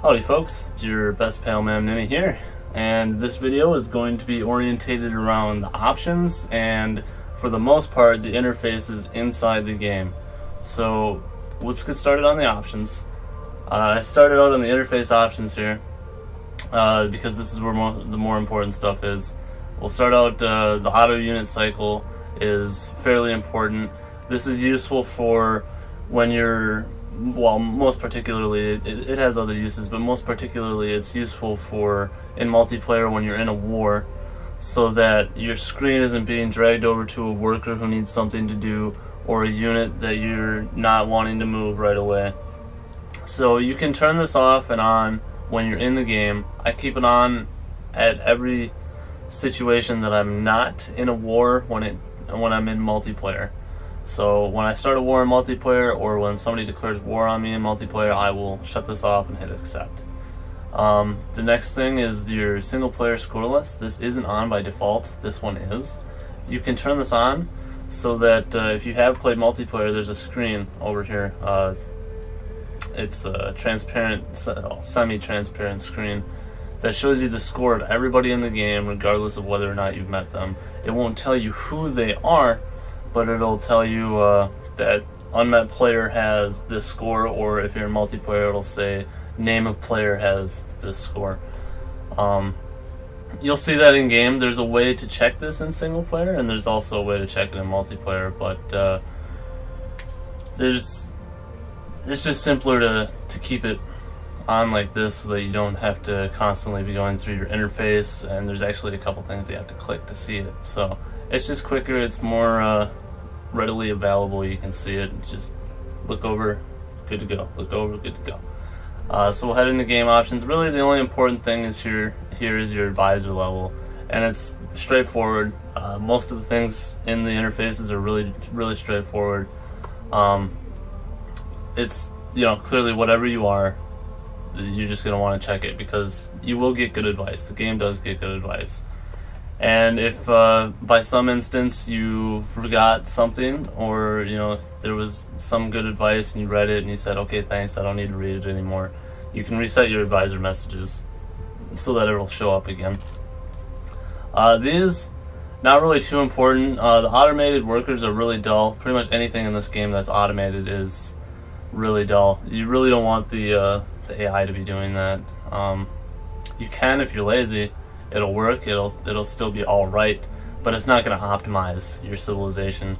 Howdy folks, it's your best pal man Nimmy here, and this video is going to be orientated around the options and for the most part the interfaces inside the game. So let's get started on the options. I started out on the interface options here because this is where the more important stuff is. We'll start out the auto unit cycle is fairly important. This is useful for when you're, well, most particularly, it has other uses, but most particularly it's useful for in multiplayer when you're in a war, so that your screen isn't being dragged over to a worker who needs something to do or a unit that you're not wanting to move right away. So you can turn this off and on when you're in the game. I keep it on at every situation that I'm not in a war when I'm in multiplayer. So when I start a war in multiplayer, or when somebody declares war on me in multiplayer, I will shut this off and hit accept. The next thing is your single player score list. This isn't on by default, this one is. You can turn this on so that if you have played multiplayer, there's a screen over here. It's a transparent, semi-transparent screen that shows you the score of everybody in the game regardless of whether or not you've met them. It won't tell you who they are, but it'll tell you that unmet player has this score, or if you're in multiplayer it'll say name of player has this score. You'll see that in game. There's a way to check this in single player, and there's also a way to check it in multiplayer, but it's just simpler to keep it on like this so that you don't have to constantly be going through your interface, and there's actually a couple things you have to click to see it. So it's just quicker, it's more readily available, you can see it, just look over, good to go, look over, good to go. So we'll head into game options. Really the only important thing is here is your advisor level, and it's straightforward. Most of the things in the interfaces are really straightforward. It's, you know, clearly whatever you are, you're just going to want to check it because you will get good advice. The game does get good advice. And if by some instance you forgot something, or you know there was some good advice and you read it and you said, okay, thanks, I don't need to read it anymore, you can reset your advisor messages so that it'll show up again. These, not really too important. The automated workers are really dull. Pretty much anything in this game that's automated is really dull. You really don't want the AI to be doing that. You can if you're lazy. It'll work, it'll still be alright, but it's not going to optimize your civilization.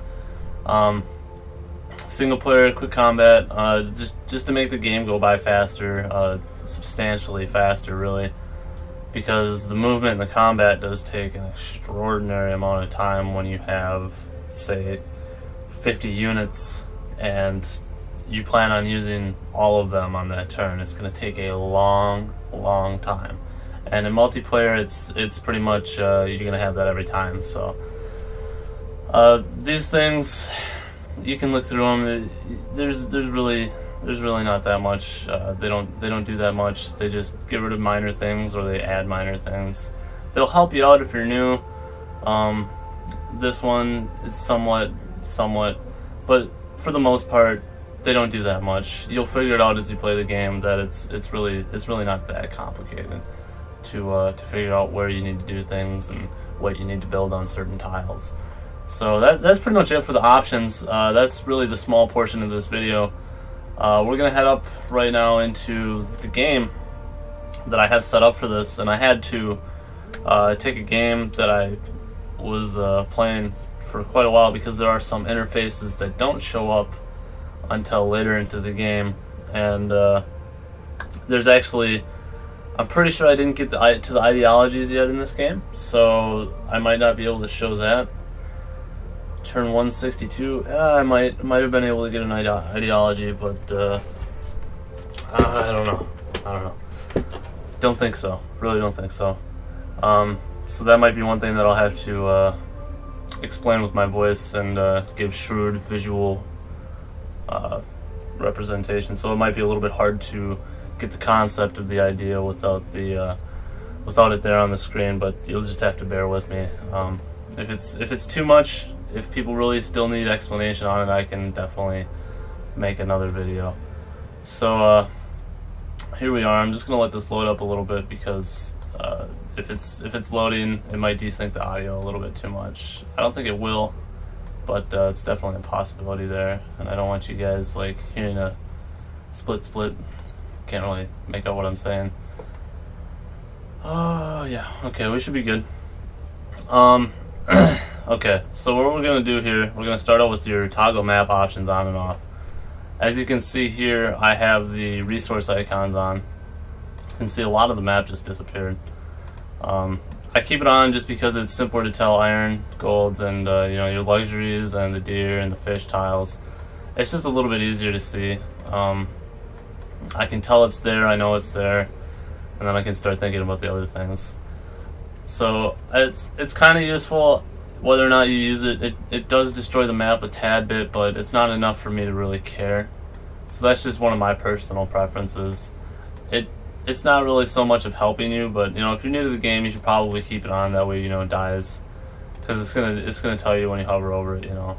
Single player, quick combat, just to make the game go by faster, substantially faster really, because the movement and the combat does take an extraordinary amount of time when you have, say, 50 units and you plan on using all of them on that turn. It's going to take a long time. And in multiplayer, it's pretty much you're gonna have that every time. So these things, you can look through them. There's really not that much. They don't do that much. They just get rid of minor things, or they add minor things. They'll help you out if you're new. This one is somewhat, but for the most part, they don't do that much. You'll figure it out as you play the game that it's really not that complicated to figure out where you need to do things and what you need to build on certain tiles. So that's pretty much it for the options. That's really the small portion of this video. We're gonna head up right now into the game that I have set up for this, and I had to take a game that I was playing for quite a while because there are some interfaces that don't show up until later into the game, and there's actually, I'm pretty sure I didn't get to the ideologies yet in this game, so I might not be able to show that. Turn 162, I might have been able to get an ideology, but I don't know. Don't think so. Really don't think so. So that might be one thing that I'll have to explain with my voice and give shrewd visual representation. So it might be a little bit hard to get the concept of the idea without it there on the screen, but you'll just have to bear with me. If it's too much, if people really still need explanation on it, I can definitely make another video. So here we are. I'm just gonna let this load up a little bit because if it's loading, it might desync the audio a little bit too much. I don't think it will, but it's definitely a possibility there, and I don't want you guys like hearing a split. Can't really make out what I'm saying. Oh yeah, okay, we should be good. Okay, so what we're gonna do here, we're gonna start out with your toggle map options on and off. As you can see here, I have the resource icons on. You can see a lot of the map just disappeared. I keep it on just because it's simpler to tell iron, gold, and you know, your luxuries and the deer and the fish tiles. It's just a little bit easier to see. I can tell it's there, I know it's there, and then I can start thinking about the other things. So it's kind of useful. Whether or not you use it, it does destroy the map a tad bit, but it's not enough for me to really care. So that's just one of my personal preferences. It's not really so much of helping you, but you know, if you're new to the game, you should probably keep it on. That way, you know, it dies, because it's gonna tell you when you hover over it. You know,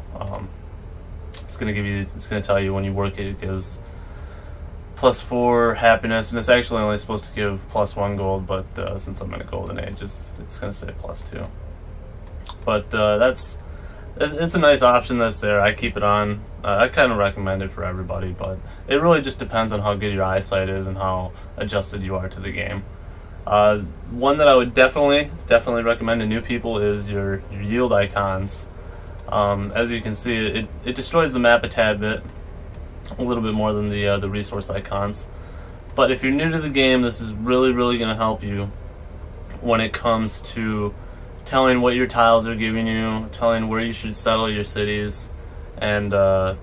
it's gonna tell you when you work it. It gives +4 happiness, and it's actually only supposed to give +1 gold, but since I'm in a golden age, it's gonna say +2. But it's a nice option that's there. I keep it on. I kind of recommend it for everybody, but it really just depends on how good your eyesight is and how adjusted you are to the game. One that I would definitely recommend to new people is your yield icons. As you can see, it destroys the map a tad bit, a little bit more than the resource icons. But if you're new to the game, this is really going to help you when it comes to telling what your tiles are giving you, telling where you should settle your cities, and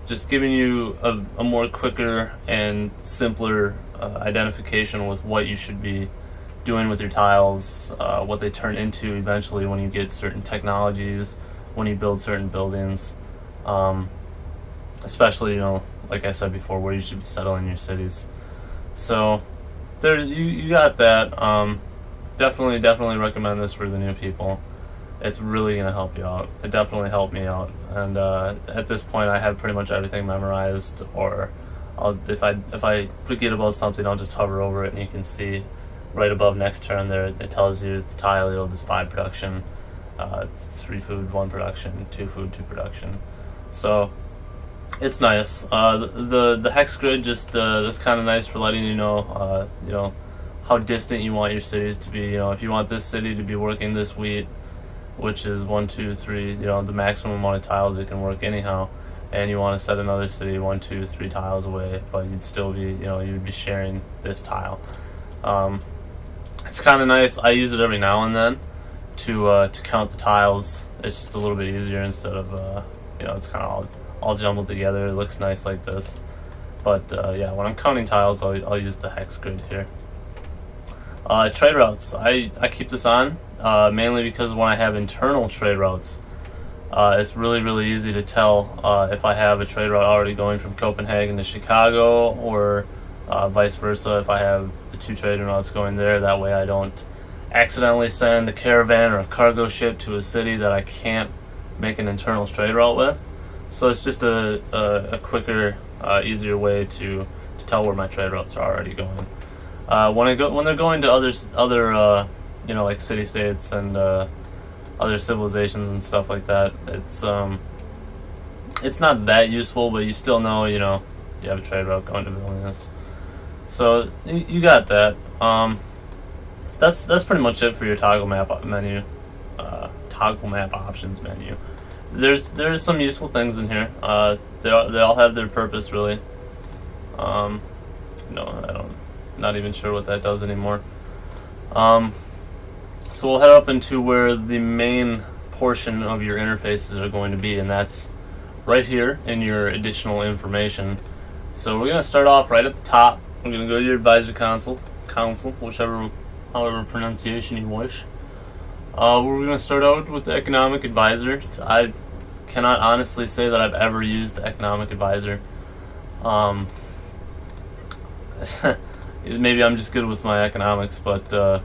just giving you a more quicker and simpler identification with what you should be doing with your tiles, what they turn into eventually when you get certain technologies, when you build certain buildings, especially, you know, like I said before, where you should be settling your cities. So there's you got that. Definitely recommend this for the new people. It's really going to help you out. It definitely helped me out, and at this point I have pretty much everything memorized, or if I forget about something, I'll just hover over it and you can see right above next turn there, it tells you the tile yield is 5 production, 3 food, 1 production, 2 food, 2 production. So it's nice. The hex grid just is kind of nice for letting you know how distant you want your cities to be. You know, if you want this city to be working this wheat, which is 1, 2, 3, you know, the maximum amount of tiles it can work anyhow, and you want to set another city 1, 2, 3 tiles away, but you'd still be, you know, you'd be sharing this tile. It's kind of nice. I use it every now and then to count the tiles. It's just a little bit easier instead of you know, it's kind of all jumbled together. It looks nice like this, but yeah, when I'm counting tiles, I'll use the hex grid here. Trade routes, I keep this on mainly because when I have internal trade routes, it's really easy to tell if I have a trade route already going from Copenhagen to Chicago, or vice versa, if I have the 2 trading routes going there. That way I don't accidentally send a caravan or a cargo ship to a city that I can't make an internal trade route with. So it's just a quicker, easier way to tell where my trade routes are already going. When they're going to other you know, like city states and other civilizations and stuff like that, it's not that useful, but you still know, you know, you have a trade route going to Vilnius. So you got that. That's pretty much it for your toggle map menu, toggle map options menu. There's some useful things in here. They all have their purpose, really. No, not even sure what that does anymore. So we'll head up into where the main portion of your interfaces are going to be, and that's right here in your additional information. So we're going to start off right at the top. We're going to go to your advisor console, however pronunciation you wish. We're going to start out with the economic advisor. I cannot honestly say that I've ever used the economic advisor. Maybe I'm just good with my economics, but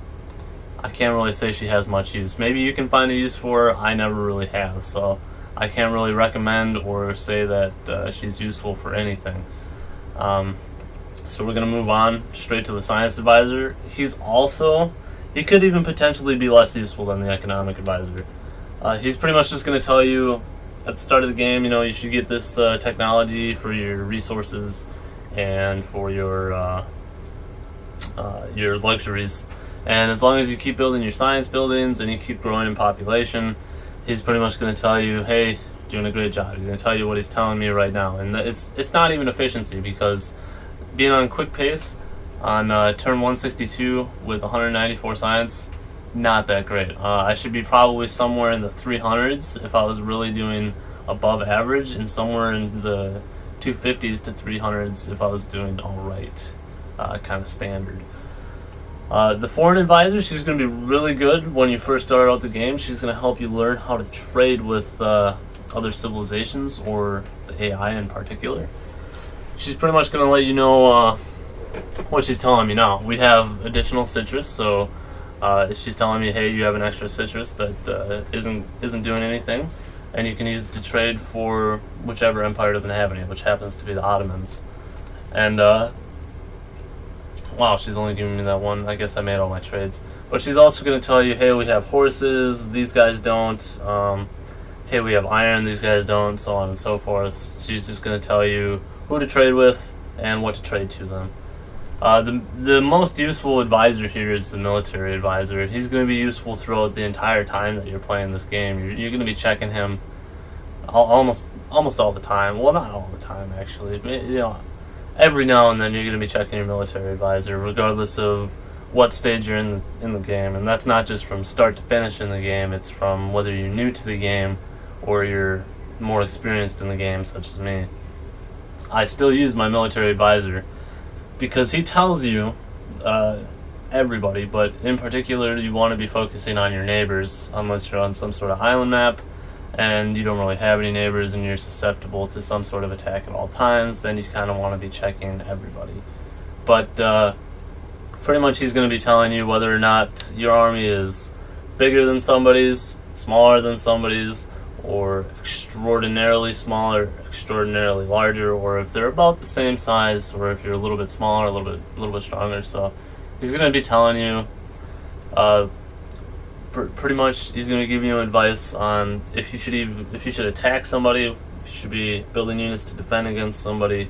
I can't really say she has much use. Maybe you can find a use for her. I never really have, so I can't really recommend or say that she's useful for anything. So we're going to move on straight to the science advisor. He could even potentially be less useful than the economic advisor. He's pretty much just going to tell you at the start of the game, you should get this technology for your resources and for your luxuries. And as long as you keep building your science buildings and you keep growing in population, he's pretty much going to tell you, hey, doing a great job. He's going to tell you what he's telling me right now. And it's not even efficiency, because being on quick pace on turn 162 with 194 science, not that great. I should be probably somewhere in the 300s if I was really doing above average, and somewhere in the 250s to 300s if I was doing all right, kind of standard. The foreign advisor, she's going to be really good when you first start out the game. She's going to help you learn how to trade with other civilizations, or the AI in particular. She's pretty much going to let you know what she's telling me now. We have additional citrus, so she's telling me, hey, you have an extra citrus that isn't doing anything, and you can use it to trade for whichever empire doesn't have any, which happens to be the Ottomans. And wow, she's only giving me that one. I guess I made all my trades. But she's also going to tell you, hey, we have horses, these guys don't. Hey, we have iron, these guys don't, so on and so forth. She's just going to tell you who to trade with and what to trade to them. The most useful advisor here is the military advisor. He's going to be useful throughout the entire time that you're playing this game. You're going to be checking him almost all the time. Well, not all the time, actually. Every now and then you're going to be checking your military advisor, regardless of what stage you're in the game. And that's not just from start to finish in the game. It's from whether you're new to the game or you're more experienced in the game, such as me. I still use my military advisor because he tells you, everybody, but in particular you want to be focusing on your neighbors, unless you're on some sort of island map and you don't really have any neighbors and you're susceptible to some sort of attack at all times. Then you kind of want to be checking everybody. But pretty much he's going to be telling you whether or not your army is bigger than somebody's, smaller than somebody's, or extraordinarily smaller, extraordinarily larger, or if they're about the same size, or if you're a little bit smaller, a little bit stronger. So he's going to be telling you, pretty much he's going to give you advice on if you should attack somebody, if you should be building units to defend against somebody,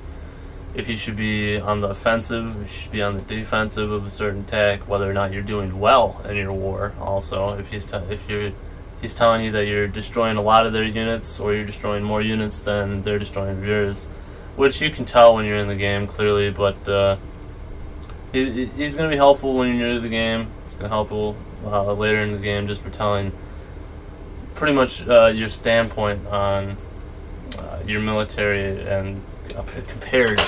if you should be on the offensive, if you should be on the defensive of a certain attack, whether or not you're doing well in your war. Also, if he's telling you that you're destroying a lot of their units, or you're destroying more units than they're destroying yours, which you can tell when you're in the game clearly. But he's going to be helpful when you're new to the game. He's going to help you later in the game, just for telling pretty much your standpoint on your military and compared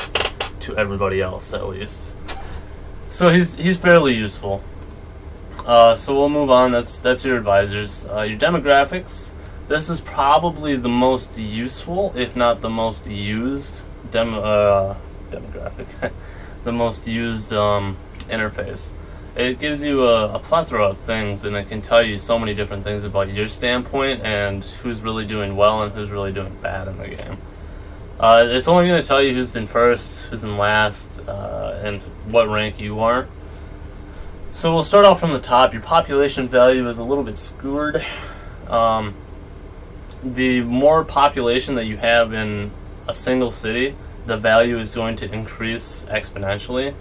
to everybody else, at least. So he's fairly useful. So we'll move on. That's your advisors. Your demographics. This is probably the most useful, if not the most used demographic, the most used interface. It gives you a plethora of things, and it can tell you so many different things about your standpoint and who's really doing well and who's really doing bad in the game. It's only going to tell you who's in first, who's in last, and what rank you are. So we'll start off from the top. Your population value is a little bit skewered. The more population that you have in a single city, the value is going to increase exponentially.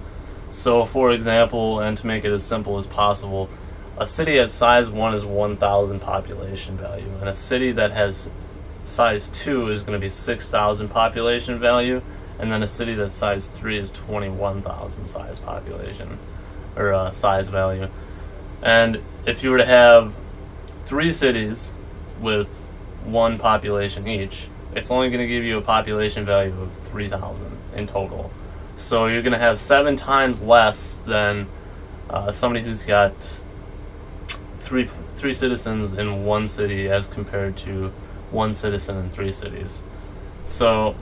So for example, and to make it as simple as possible, a city at size 1 is 1,000 population value, and a city that has size 2 is going to be 6,000 population value, and then a city that's size 3 is 21,000 size population, or size value. And if you were to have 3 cities with 1 population each, it's only going to give you a population value of 3,000 in total. So you're going to have 7 times less than somebody who's got three citizens in 1 city as compared to 1 citizen in 3 cities. So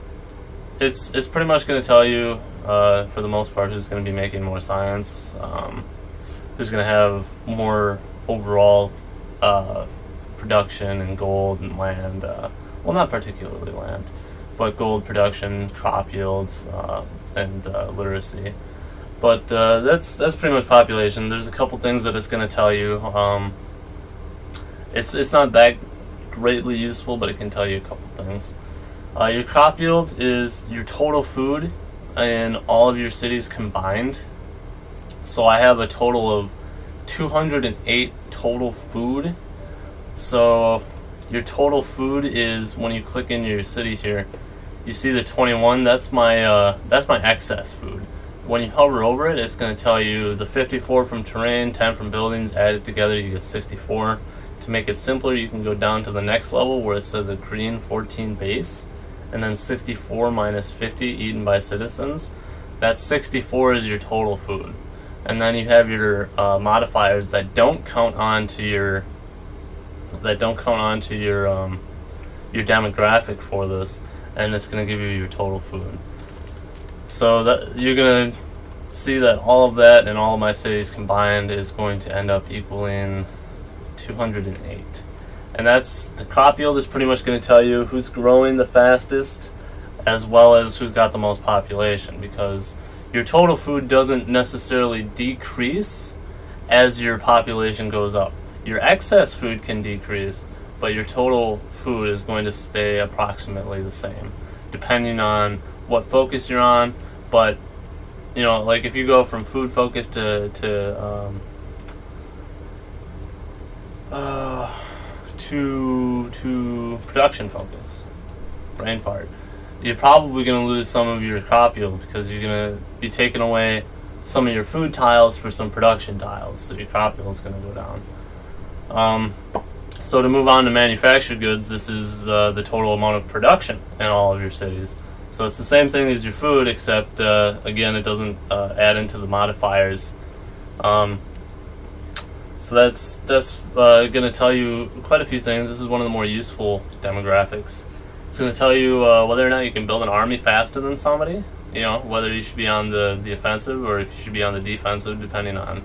it's pretty much going to tell you, for the most part, who's going to be making more science, who's going to have more overall production and gold and land. Well, not particularly land, but gold production, crop yields, and literacy. But that's pretty much population. There's a couple things that it's going to tell you. It's not that greatly useful, but it can tell you a couple things. Your crop yield is your total food in all of your cities combined. So I have a total of 208 total food. So your total food is, when you click in your city here, you see the 21. That's my excess food. When you hover over it, it's going to tell you the 54 from terrain, 10 from buildings, added together you get 64. To make it simpler, you can go down to the next level where it says a green 14 base, and then 64 minus 50 eaten by citizens. That 64 is your total food. And then you have your modifiers that don't count on to your your demographic for this, and it's going to give you your total food. So that you're going to see that all of that and all of my cities combined is going to end up equaling 208. And that's, the crop yield is pretty much going to tell you who's growing the fastest as well as who's got the most population, because your total food doesn't necessarily decrease as your population goes up. Your excess food can decrease, but your total food is going to stay approximately the same, depending on what focus you're on. But you know, like if you go from food focus to production focus, brain fart, you're probably going to lose some of your crop yield because you're going to be taking away some of your food tiles for some production tiles, so your crop yield is going to go down. So to move on to manufactured goods, this is the total amount of production in all of your cities. So it's the same thing as your food, except again, it doesn't add into the modifiers. So that's going to tell you quite a few things. This is one of the more useful demographics. It's going to tell you whether or not you can build an army faster than somebody. You know, whether you should be on the offensive or if you should be on the defensive, depending on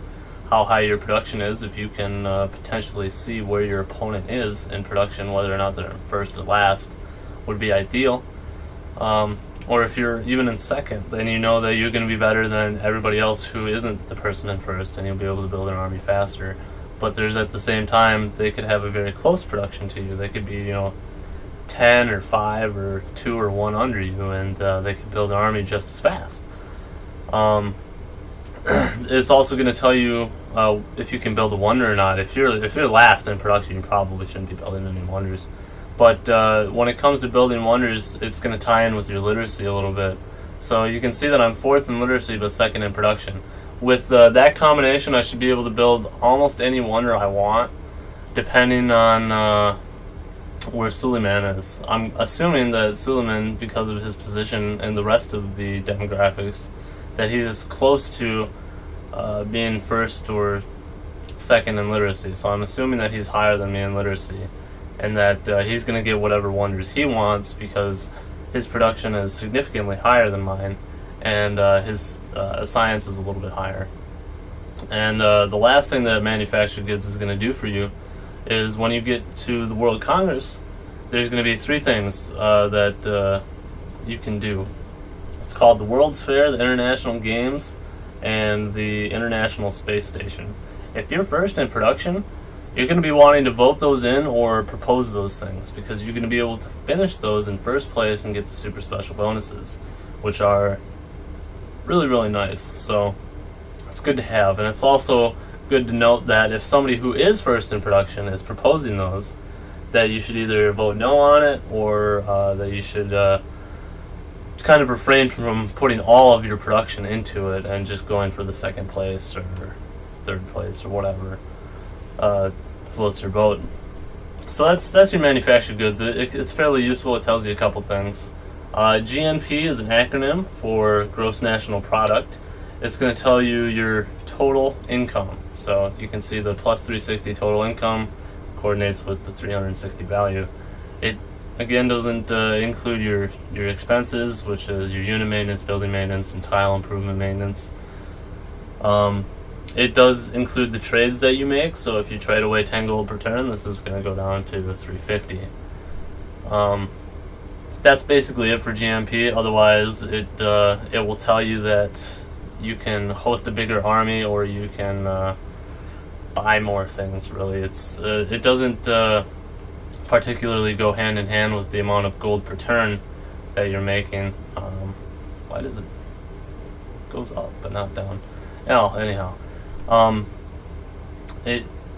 how high your production is. If you can potentially see where your opponent is in production, whether or not they're first or last, would be ideal. Or if you're even in second, then you know that you're going to be better than everybody else who isn't the person in first, and you'll be able to build an army faster. But there's, at the same time, they could have a very close production to you. They could be, you know, 10 or 5 or 2 or 1 under you, and they could build an army just as fast. It's also going to tell you if you can build a wonder or not. If you're last in production, you probably shouldn't be building any wonders. But when it comes to building wonders, it's going to tie in with your literacy a little bit. So you can see that I'm 4th in literacy but 2nd in production. With that combination, I should be able to build almost any wonder I want, depending on where Suleiman is. I'm assuming that Suleiman, because of his position and the rest of the demographics, that he is close to being 1st or 2nd in literacy. So I'm assuming that he's higher than me in literacy, and that he's going to get whatever wonders he wants because his production is significantly higher than mine, and his science is a little bit higher. And the last thing that manufactured goods is going to do for you is, when you get to the World Congress, there's going to be 3 things that you can do. It's called the World's Fair, the International Games, and the International Space Station. If you're first in production, you're going to be wanting to vote those in or propose those things, because you're going to be able to finish those in first place and get the super special bonuses, which are really, really nice. So it's good to have. And it's also good to note that if somebody who is first in production is proposing those, that you should either vote no on it, or that you should kind of refrain from putting all of your production into it and just going for the 2nd place or 3rd place or whatever floats your boat. So that's your manufactured goods. It's fairly useful. It tells you a couple things. GNP is an acronym for Gross National Product. It's going to tell you your total income. So you can see the plus 360 total income coordinates with the 360 value. It again doesn't include your expenses, which is your unit maintenance, building maintenance, and tile improvement maintenance. It does include the trades that you make, so if you trade away 10 gold per turn, this is going to go down to 350. that's basically it for GMP. Otherwise, it will tell you that you can host a bigger army, or you can buy more things. Really, it doesn't particularly go hand in hand with the amount of gold per turn that you're making. Why does it goes up but not down? Oh, anyhow,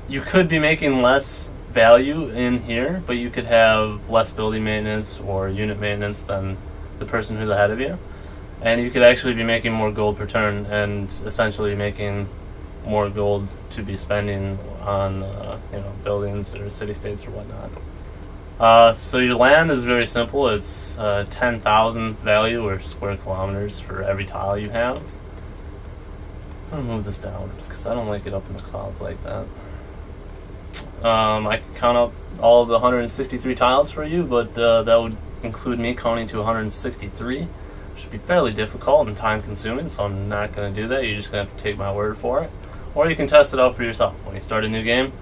you could be making less value in here, but you could have less building maintenance or unit maintenance than the person who's ahead of you, and you could actually be making more gold per turn and essentially making more gold to be spending on buildings or city-states or whatnot. So your land is very simple. It's 10,000 value, or square kilometers, for every tile you have. I'm gonna move this down because I don't like it up in the clouds like that. I can count up all of the 163 tiles for you, but that would include me counting to 163. It should be fairly difficult and time consuming, so I'm not going to do that. You're just going to have to take my word for it. Or you can test it out for yourself. When you start a new game,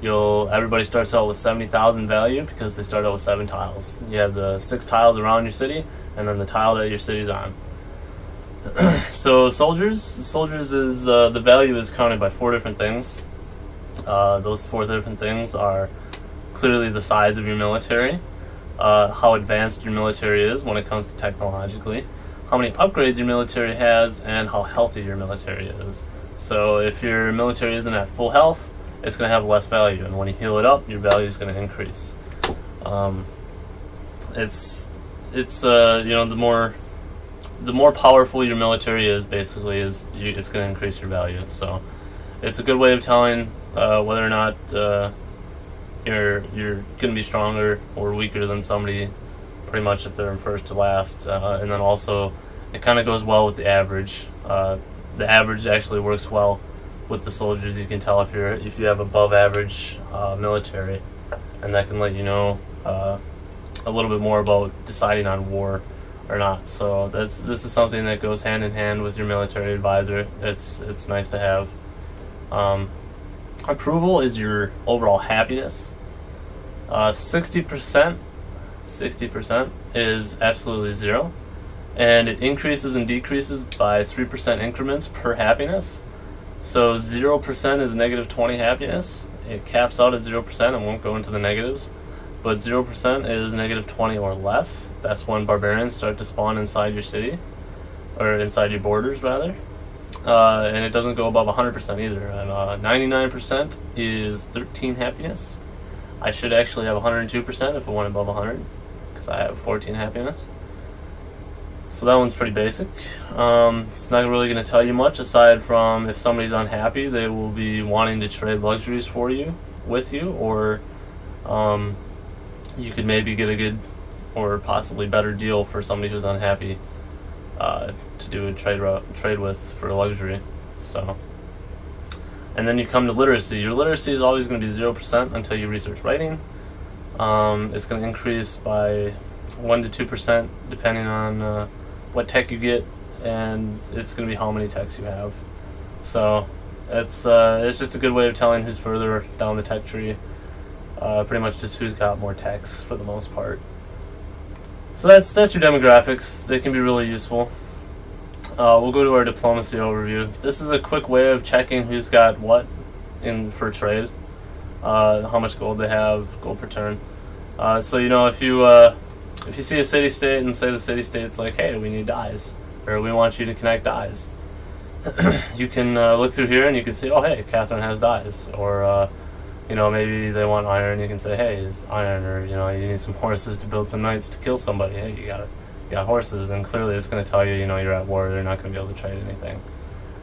everybody starts out with 70,000 value because they start out with 7 tiles. You have the 6 tiles around your city, and then the tile that your city's on. So soldiers is the value is counted by 4 different things. Those 4 different things are clearly the size of your military, how advanced your military is when it comes to technologically, how many upgrades your military has, and how healthy your military is. So if your military isn't at full health, it's going to have less value, and when you heal it up, your value is going to increase. The more powerful your military is, basically, it's going to increase your value. So it's a good way of telling whether or not you're going to be stronger or weaker than somebody, pretty much if they're in first to last. And then also, it kind of goes well with the average. The average actually works well with the soldiers. You can tell if you have above average military, and that can let you know a little bit more about deciding on war or not. So this is something that goes hand in hand with your military advisor. It's nice to have. Approval is your overall happiness. 60% is absolutely 0, and it increases and decreases by 3% increments per happiness. So 0% is negative 20 happiness. It caps out at 0% and won't go into the negatives. But 0% is negative 20 or less. That's when barbarians start to spawn inside your city, or inside your borders rather. And it doesn't go above 100% either. And 99% is 13 happiness. I should actually have 102% if it went above 100, because I have 14 happiness. So that one's pretty basic. It's not really going to tell you much aside from if somebody's unhappy, they will be wanting to trade luxuries with you, or you could maybe get a good or possibly better deal for somebody who's unhappy to do a trade with for a luxury. So, and then you come to literacy. Your literacy is always going to be 0% until you research writing. It's going to increase by 1 to 2% depending on what tech you get, and it's going to be how many techs you have. So it's just a good way of telling who's further down the tech tree. Pretty much just who's got more techs for the most part. So that's your demographics. They can be really useful. We'll go to our diplomacy overview. This is a quick way of checking who's got what in for trade, how much gold they have, gold per turn. So if you see a city-state and say the city-state's like, hey, we need dyes, or we want you to connect dyes, you can look through here and you can see, oh, hey, Catherine has dyes, or maybe they want iron. You can say, hey, is iron, or you need some horses to build some knights to kill somebody. Hey, you got horses, and clearly it's going to tell you, you're at war. They're not going to be able to trade anything.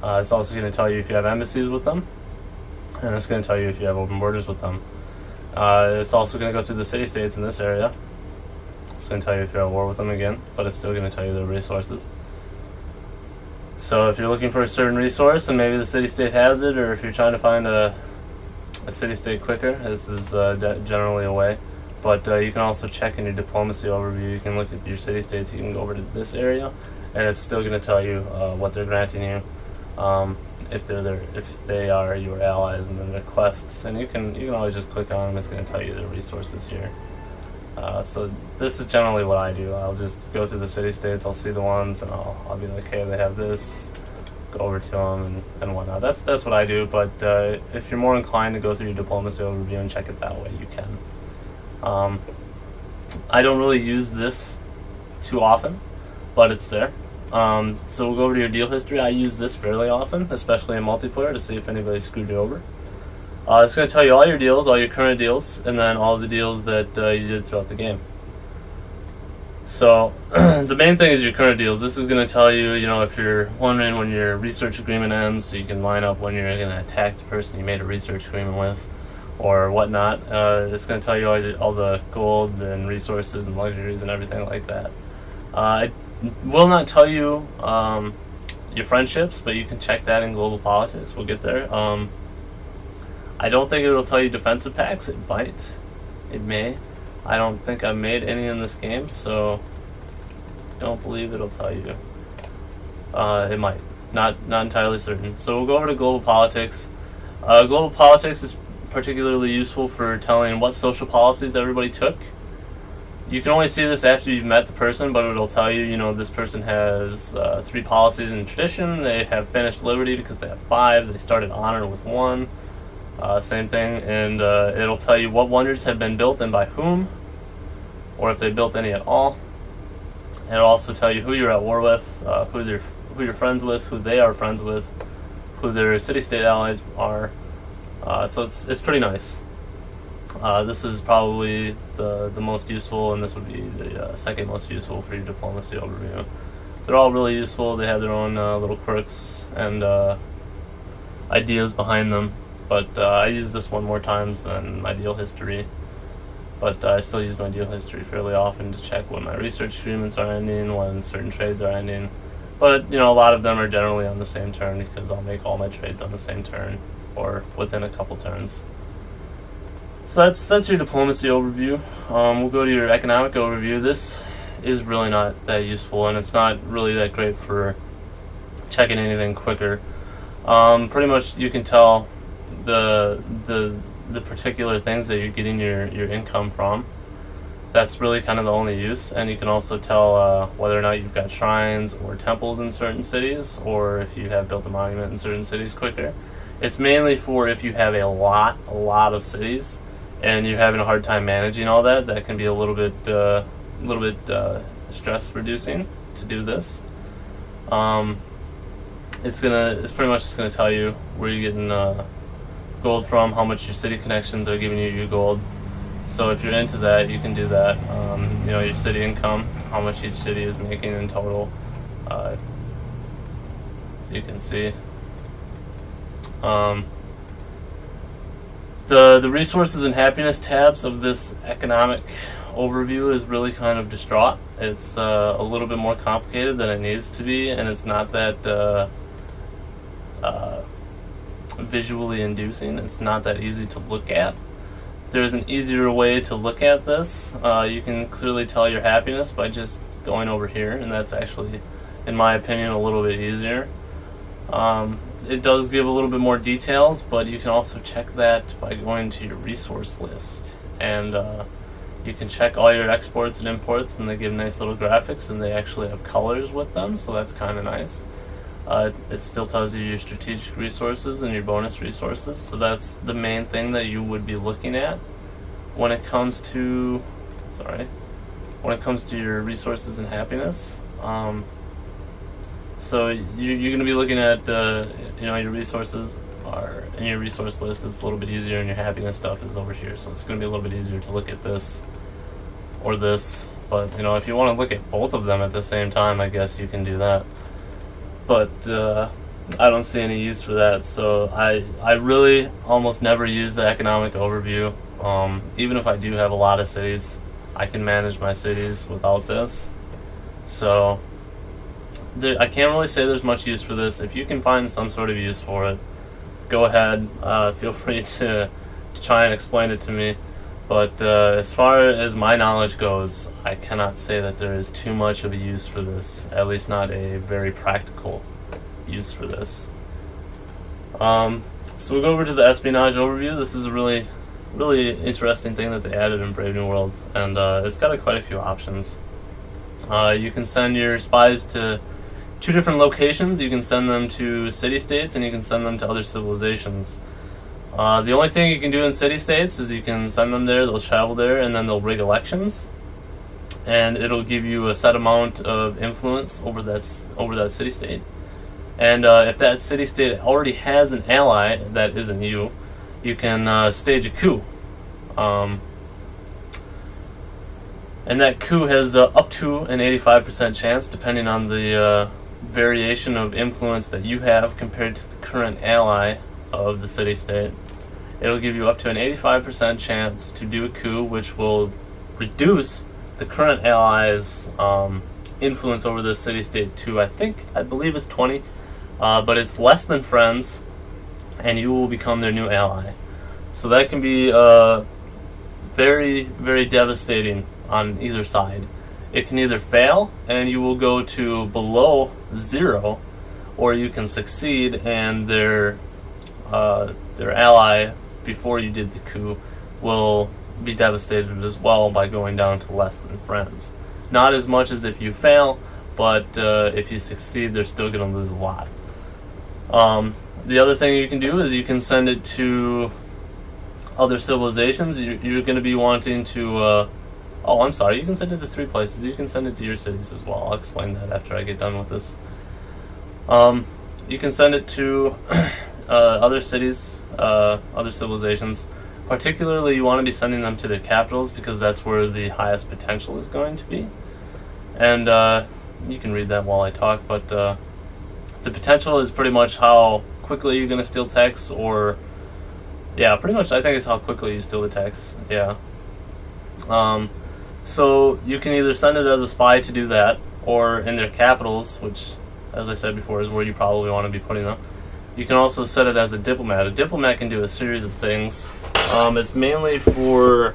It's also going to tell you if you have embassies with them, and it's going to tell you if you have open borders with them. It's also going to go through the city-states in this area. It's going to tell you if you're at war with them again, but it's still going to tell you their resources. So if you're looking for a certain resource and maybe the city-state has it, or if you're trying to find a city-state quicker, this is generally a way. But you can also check in your diplomacy overview. You can look at your city-states. You can go over to this area, and it's still going to tell you what they're granting you, if they are your allies, and then their quests. And you can always just click on them. It's going to tell you their resources here. So this is generally what I do. I'll just go through the city-states, I'll see the ones, and I'll be like, hey, they have this, go over to them and whatnot. That's what I do, but if you're more inclined to go through your diplomacy overview and check it that way, you can. I don't really use this too often, but it's there. So we'll go over to your deal history. I use this fairly often, especially in multiplayer, to see if anybody screwed you over. It's going to tell you all your deals, all your current deals, and then all the deals that you did throughout the game. So the main thing is your current deals. This is going to tell you, if you're wondering when your research agreement ends, so you can line up when you're going to attack the person you made a research agreement with, or whatnot. It's going to tell you all the gold and resources and luxuries and everything like that. I will not tell you your friendships, but you can check that in global politics. We'll get there. I don't think it'll tell you defensive packs. It might. It may. I don't think I've made any in this game, so don't believe it'll tell you. It might. Not entirely certain. So we'll go over to global politics. Global politics is particularly useful for telling what social policies everybody took. You can only see this after you've met the person, but it'll tell you, this person has 3 policies in tradition. They have finished liberty because they have 5. They started honor with 1. Same thing, and it'll tell you what wonders have been built and by whom, or if they built any at all. It'll also tell you who you're at war with, who you're friends with, who they are friends with, who their city-state allies are. So it's pretty nice. This is probably the most useful, and this would be the second most useful for your diplomacy overview. They're all really useful. They have their own little quirks and ideas behind them. But I use this one more times than my deal history. But I still use my deal history fairly often to check when my research agreements are ending, when certain trades are ending. But, a lot of them are generally on the same turn because I'll make all my trades on the same turn or within a couple turns. So that's your diplomacy overview. We'll go to your economic overview. This is really not that useful, and it's not really that great for checking anything quicker. Pretty much you can tell the particular things that you're getting your income from. That's really kind of the only use, and you can also tell whether or not you've got shrines or temples in certain cities, or if you have built a monument in certain cities quicker. It's mainly for if you have a lot of cities and you're having a hard time managing all that. That can be a little bit stress reducing to do this. It's pretty much just gonna tell you where you're getting gold from, how much your city connections are giving you your gold. So if you're into that, you can do that. Your city income, how much each city is making in total, as you can see. The resources and happiness tabs of this economic overview is really kind of distraught. It's a little bit more complicated than it needs to be, and it's not that visually inducing. It's not that easy to look at. There's an easier way to look at this. You can clearly tell your happiness by just going over here, and that's actually, in my opinion, a little bit easier. It does give a little bit more details, but you can also check that by going to your resource list, and you can check all your exports and imports, and they give nice little graphics, and they actually have colors with them, so that's kind of nice. It still tells you your strategic resources and your bonus resources, so that's the main thing that you would be looking at when it comes to your resources and happiness. So you're going to be looking at your resources are in your resource list. It's a little bit easier, and your happiness stuff is over here, so it's going to be a little bit easier to look at this or this. But if you want to look at both of them at the same time, I guess you can do that. But I don't see any use for that, so I really almost never use the economic overview. Even if I do have a lot of cities, I can manage my cities without this. So I can't really say there's much use for this. If you can find some sort of use for it, go ahead. Feel free to try and explain it to me. But as far as my knowledge goes, I cannot say that there is too much of a use for this, at least not a very practical use for this. So we'll go over to the espionage overview. This is a really really interesting thing that they added in Brave New World, and it's got quite a few options. You can send your spies to 2 different locations. You can send them to city-states, and you can send them to other civilizations. The only thing you can do in city-states is you can send them there, they'll travel there, and then they'll rig elections, and it'll give you a set amount of influence over that city-state. And if that city-state already has an ally that isn't you, you can stage a coup. And that coup has up to an 85% chance, depending on the variation of influence that you have compared to the current ally of the city-state. It'll give you up to an 85% chance to do a coup, which will reduce the current ally's influence over the city-state to, I believe it's 20, but it's less than friends, and you will become their new ally. So that can be very, very devastating on either side. It can either fail and you will go to below 0, or you can succeed and their ally before you did the coup will be devastated as well by going down to less than friends. Not as much as if you fail, but if you succeed, they're still going to lose a lot. The other thing you can do is you can send it to other civilizations. You're going to be wanting to you can send it to 3 places. You can send it to your cities as well. I'll explain that after I get done with this. You can send it to other cities, other civilizations. Particularly, you want to be sending them to their capitals because that's where the highest potential is going to be. And you can read that while I talk, but the potential is pretty much how quickly you're going to steal techs, or pretty much I think it's how quickly you steal the techs. So you can either send it as a spy to do that, or in their capitals, which, as I said before, is where you probably want to be putting them. You can also set it as a diplomat. A diplomat can do a series of things. It's mainly for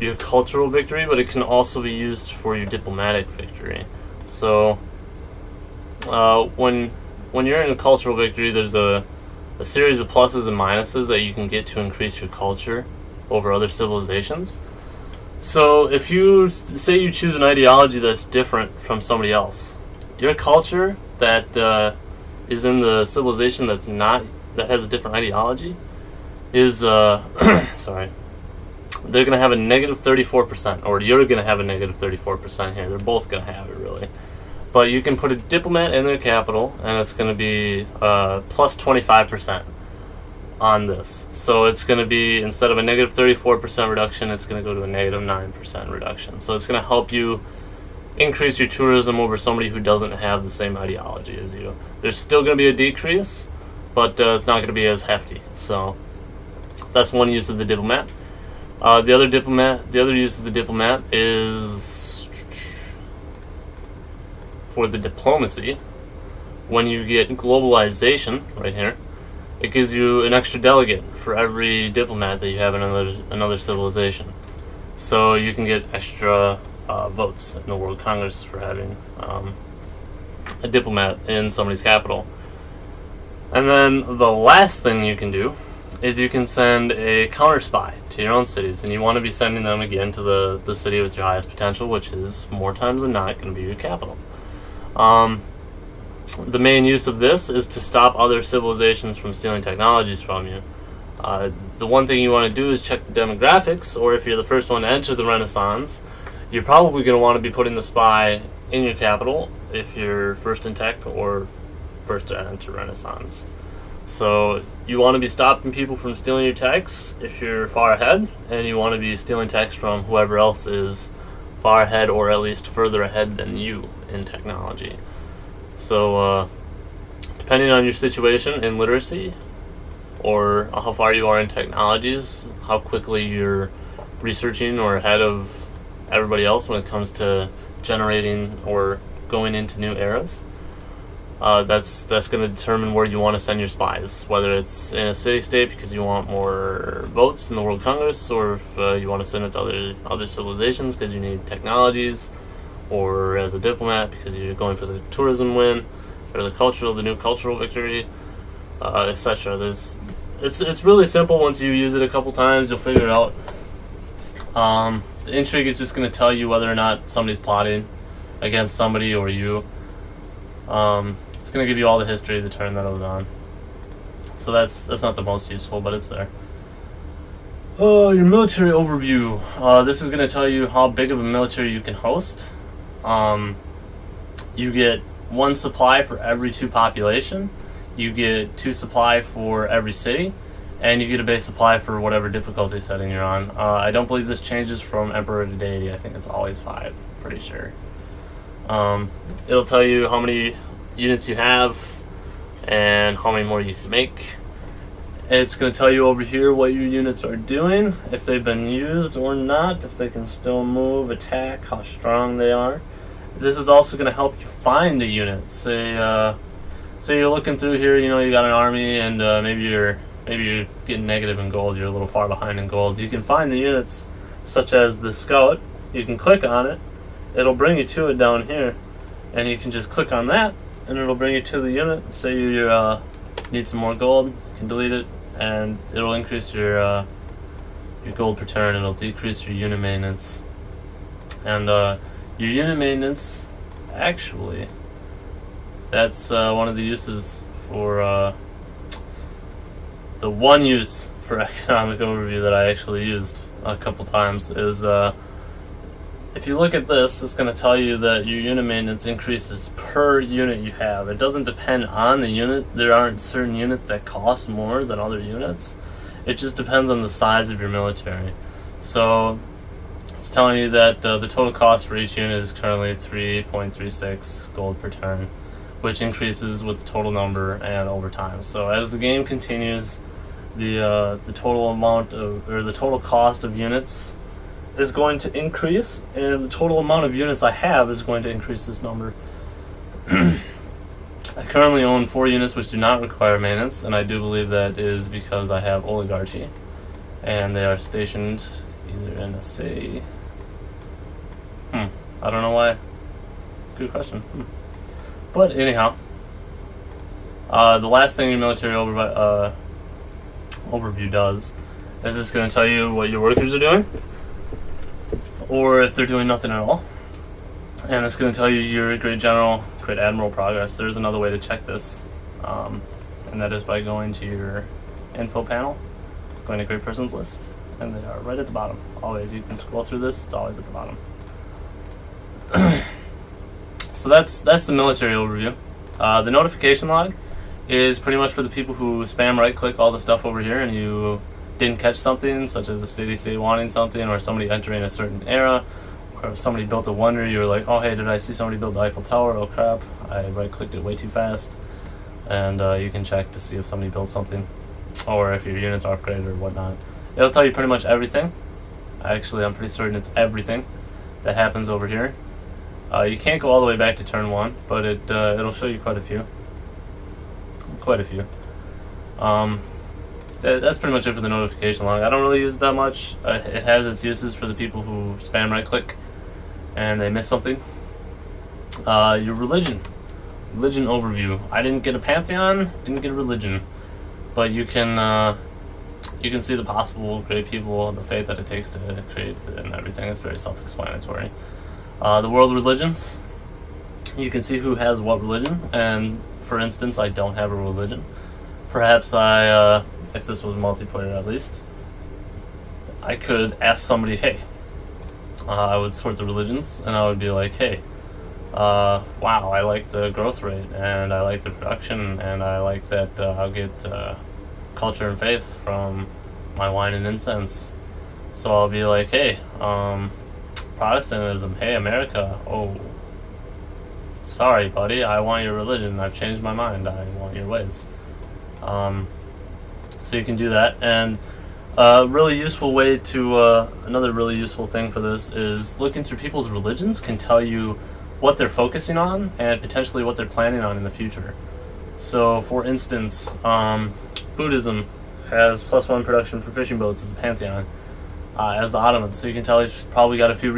your cultural victory, but it can also be used for your diplomatic victory. So when you're in a cultural victory, there's a series of pluses and minuses that you can get to increase your culture over other civilizations. So if you say you choose an ideology that's different from somebody else, your culture that is in the civilization that has a different ideology is sorry, they're going to have a negative 34%, or you're going to have a negative 34% here. They're both going to have it, really. But you can put a diplomat in their capital, and it's going to be plus 25% on this. So it's going to be, instead of a negative 34% reduction, it's going to go to a negative 9% reduction. So it's going to help you increase your tourism over somebody who doesn't have the same ideology as you. There's still going to be a decrease, but it's not going to be as hefty. So that's one use of the diplomat. The other use of the diplomat is for the diplomacy. When you get globalization, right here, it gives you an extra delegate for every diplomat that you have in another civilization. So you can get extra votes in the World Congress for having a diplomat in somebody's capital. And then the last thing you can do is you can send a counter spy to your own cities, and you want to be sending them again to the city with your highest potential, which is more times than not going to be your capital. The main use of this is to stop other civilizations from stealing technologies from you. The one thing you want to do is check the demographics, or if you're the first one to enter the Renaissance, you're probably going to want to be putting the spy in your capital if you're first in tech or first to enter Renaissance. So you want to be stopping people from stealing your techs if you're far ahead, and you want to be stealing techs from whoever else is far ahead, or at least further ahead than you in technology. So depending on your situation in literacy, or how far you are in technologies, how quickly you're researching or ahead of everybody else when it comes to generating or going into new eras, that's going to determine where you want to send your spies, whether it's in a city-state because you want more votes in the World Congress, or if you want to send it to other civilizations because you need technologies, or as a diplomat because you're going for the tourism win, or the new cultural victory, etc. There's it's really simple. Once you use it a couple times, you'll figure it out. The intrigue is just going to tell you whether or not somebody's plotting against somebody or you. It's going to give you all the history of the turn that it was on. So that's not the most useful, but it's there. Your military overview. This is going to tell you how big of a military you can host. You get 1 supply for every 2 population. You get 2 supply for every city. And you get a base supply for whatever difficulty setting you're on. I don't believe this changes from Emperor to Deity. I think it's always 5, pretty sure. It'll tell you how many units you have and how many more you can make. It's going to tell you over here what your units are doing, if they've been used or not, if they can still move, attack, how strong they are. This is also going to help you find the units. Say you're looking through here, you know, you got an army, and maybe you're getting negative in gold, you're a little far behind in gold. You can find the units, such as the scout. You can click on it, it'll bring you to it down here, and you can just click on that, and it'll bring you to the unit. Say you need some more gold, you can delete it, and it'll increase your gold per turn. It'll decrease your unit maintenance, and your unit maintenance, actually, that's one of the uses for the one use for economic overview that I actually used a couple times is if you look at this, it's going to tell you that your unit maintenance increases per unit you have. It doesn't depend on the unit. There aren't certain units that cost more than other units. It just depends on the size of your military. So it's telling you that the total cost for each unit is currently 3.36 gold per turn, which increases with the total number and over time. So as the game continues, the total amount of, or the total cost of units is going to increase, and the total amount of units I have is going to increase this number. I currently own 4 units which do not require maintenance, and I do believe that is because I have oligarchy, and they are stationed either in a city. I don't know why. It's a good question. But anyhow, the last thing your military overview does is it's going to tell you what your workers are doing, or if they're doing nothing at all. And it's going to tell you your great general, great admiral progress. There's another way to check this, and that is by going to your info panel, going to great persons list, and they are right at the bottom. Always, you can scroll through this, it's always at the bottom. So that's the military overview. The notification log is pretty much for the people who spam right click all the stuff over here and you didn't catch something, such as a city wanting something, or somebody entering a certain era, or if somebody built a wonder, you were like, oh hey, did I see somebody build the Eiffel Tower? Oh crap, I right clicked it way too fast. And you can check to see if somebody built something, or if your units are upgraded or whatnot. It'll tell you pretty much everything. Actually, I'm pretty certain it's everything that happens over here. You can't go all the way back to turn 1, but it'll show you quite a few. That's pretty much it for the notification log. I don't really use it that much. It has its uses for the people who spam right click and they miss something. Your religion overview. I didn't get a pantheon, didn't get a religion, but you can see the possible great people, the faith that it takes to create, and everything. It's very self-explanatory. The world religions, you can see who has what religion, and for instance, I don't have a religion. Perhaps if this was multiplayer at least, I could ask somebody, hey, I would sort the religions, and I would be like, hey, wow, I like the growth rate, and I like the production, and I like that I'll get culture and faith from my wine and incense. So I'll be like, hey, Protestantism, hey, America, oh, sorry, buddy, I want your religion, I've changed my mind, I want your ways. So you can do that, and really useful way to, another really useful thing for this is looking through people's religions can tell you what they're focusing on and potentially what they're planning on in the future. So for instance, Buddhism has +1 production for fishing boats as a pantheon, as the Ottomans, so you can tell he's probably got a few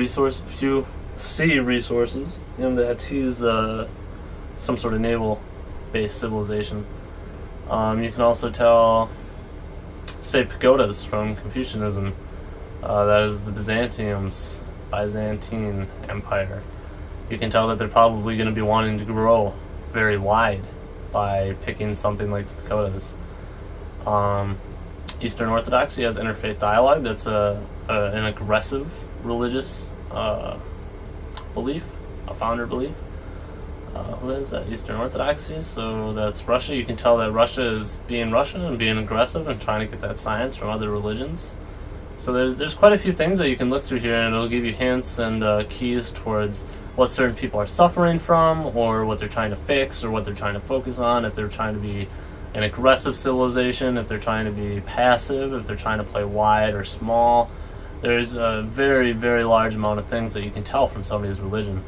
sea resources, and that he's some sort of naval-based civilization. You can also tell say pagodas from Confucianism. That is the Byzantine Empire. You can tell that they're probably going to be wanting to grow very wide by picking something like the pagodas. Eastern Orthodoxy has interfaith dialogue. That's an aggressive religious belief, a founder belief. Who is that? Eastern Orthodoxy. So that's Russia. You can tell that Russia is being Russian and being aggressive and trying to get that science from other religions. So there's quite a few things that you can look through here, and it'll give you hints and keys towards what certain people are suffering from, or what they're trying to fix, or what they're trying to focus on. If they're trying to be an aggressive civilization, if they're trying to be passive, if they're trying to play wide or small. There's a very, very large amount of things that you can tell from somebody's religion.